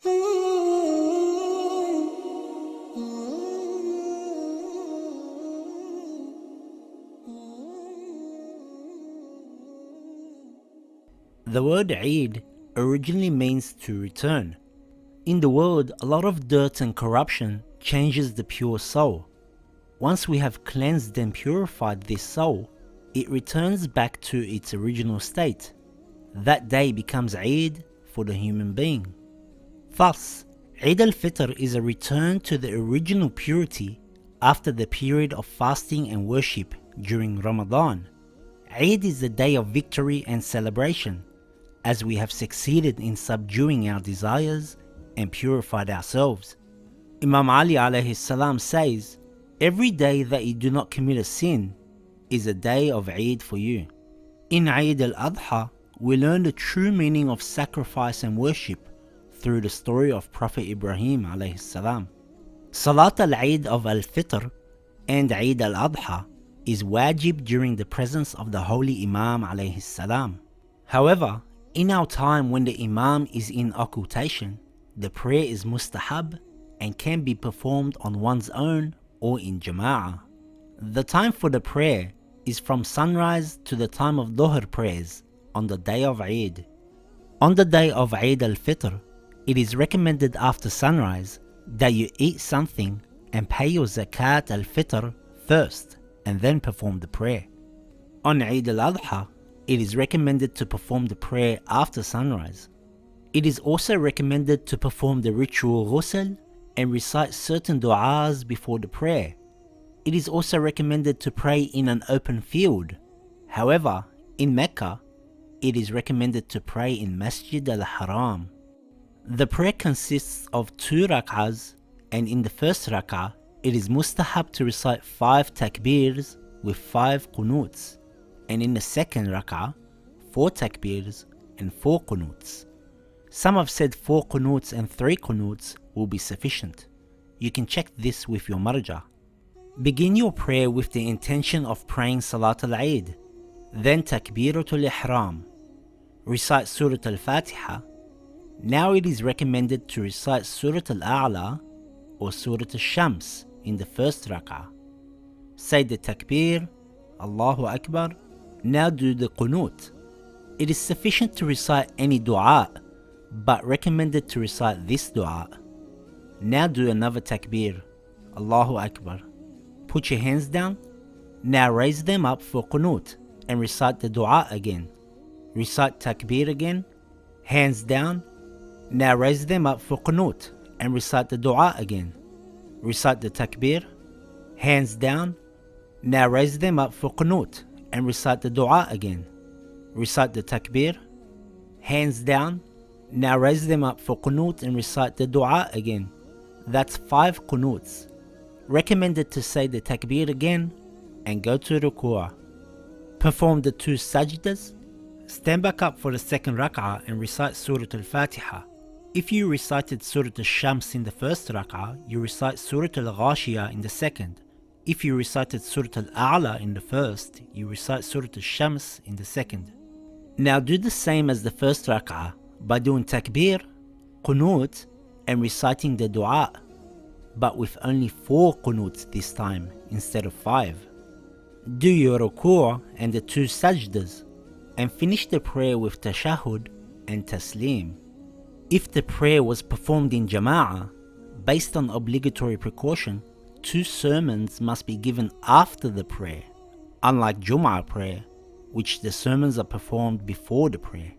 The word Eid originally means to return. In the world, a lot of dirt and corruption changes the pure soul. Once we have cleansed and purified this soul, it returns back to its original state. That day becomes Eid for the human being. Thus, Eid al-Fitr is a return to the original purity after the period of fasting and worship during Ramadan. Eid is the day of victory and celebration, as we have succeeded in subduing our desires and purified ourselves. Imam Ali alayhi salam says, "Every day that you do not commit a sin is a day of Eid for you." In Eid al-Adha, we learn the true meaning of sacrifice and worship through the story of Prophet Ibrahim alayhi salam. Salat al Eid of al-Fitr and Eid al-Adha is wajib during the presence of the Holy Imam alayhi salam. However, in our time when the Imam is in occultation, the prayer is mustahab and can be performed on one's own or in jama'ah. The time for the prayer is from sunrise to the time of Dhuhr prayers on the day of Eid. On the day of Eid al-Fitr, it is recommended after sunrise that you eat something and pay your zakat al-Fitr first and then perform the prayer. On Eid al-Adha, it is recommended to perform the prayer after sunrise. It is also recommended to perform the ritual ghusl and recite certain du'as before the prayer. It is also recommended to pray in an open field. However, in Mecca, it is recommended to pray in Masjid al-Haram. The prayer consists of 2 rak'ahs, and in the first rak'ah, it is mustahab to recite 5 takbirs with 5 qunuts, and in the second rak'ah, 4 takbirs and 4 qunuts. Some have said 4 qunuts and 3 qunuts will be sufficient. You can check this with your marja. Begin your prayer with the intention of praying Salat al Eid, then Takbiratul Ihram. Recite Surah al-Fatiha. Now it is recommended to recite Surah al-A'la or Surah al-Shams in the first rak'ah. Say the Takbir, Allahu Akbar. Now do the Qunut. It is sufficient to recite any dua, but recommended to recite this dua. Now do another Takbir, Allahu Akbar. Put your hands down. Now raise them up for Qunut and recite the dua again. Recite Takbir again. Hands down. Now raise them up for Qunut and recite the dua again. Recite the Takbir. Hands down. Now raise them up for Qunut and recite the dua again. Recite the Takbir. Hands down. Now raise them up for Qunut and recite the dua again. That's 5 Qunuts. Recommended to say the Takbir again and go to Ruku'ah. Perform the 2 sajdas. Stand back up for the second rak'ah and recite Surah al-Fatiha. If you recited Surah al-Shams in the first rak'ah, you recite Surah al-Ghashiyah in the second. If you recited Surah al-A'la in the first, you recite Surah al-Shams in the second. Now do the same as the first rak'ah by doing Takbir, Qunut and reciting the dua, but with only 4 Qunuts this time instead of 5. Do your Ruku' and the 2 sajdas and finish the prayer with Tashahhud and Taslim. If the prayer was performed in Jama'ah, based on obligatory precaution, 2 sermons must be given after the prayer, unlike Jum'ah prayer, which the sermons are performed before the prayer.